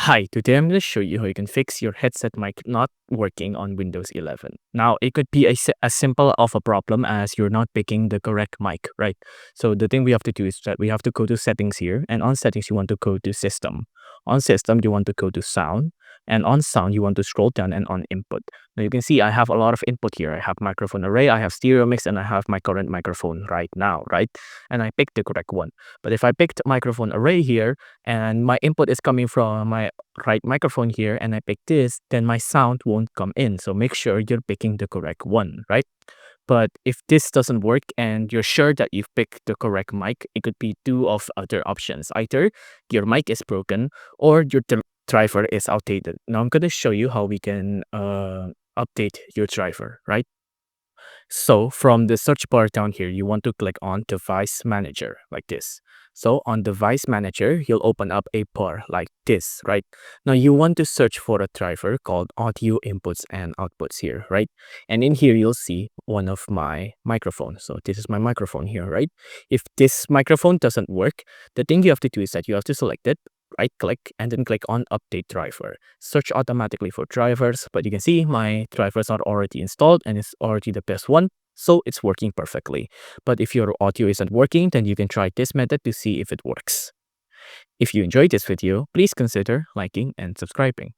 Hi, today I'm going to show you how you can fix your headset mic not working on Windows 11. Now, it could be as simple of a problem as you're not picking the correct mic, right? So the thing we have to do is that we have to go to settings here, and on settings, you want to go to system. On system, you want to go to sound, and on sound, you want to scroll down and on input. Now, you can see I have a lot of input here. I have microphone array, I have stereo mix, and I have my current microphone right now, right? And I picked the correct one. But if I picked microphone array here, and my input is coming from my right microphone here and I pick this, then my sound won't come in. So make sure you're picking the correct one, right? But if this doesn't work and you're sure that you've picked the correct mic, it could be two of other options. Either your mic is broken or your driver is outdated. Now I'm going to show you how we can update your driver, right? So from the search bar down here, you want to click on Device Manager like this. So on Device Manager, you'll open up a bar like this, right? Now you want to search for a driver called Audio Inputs and Outputs here, right? And in here, you'll see one of my microphones. So this is my microphone here, right? If this microphone doesn't work, the thing you have to do is that you have to select it, right click, and then click on Update Driver. Search automatically for drivers, but you can see my drivers are already installed and it's already the best one, so it's working perfectly. But if your audio isn't working, then you can try this method to see if it works. If you enjoyed this video, please consider liking and subscribing.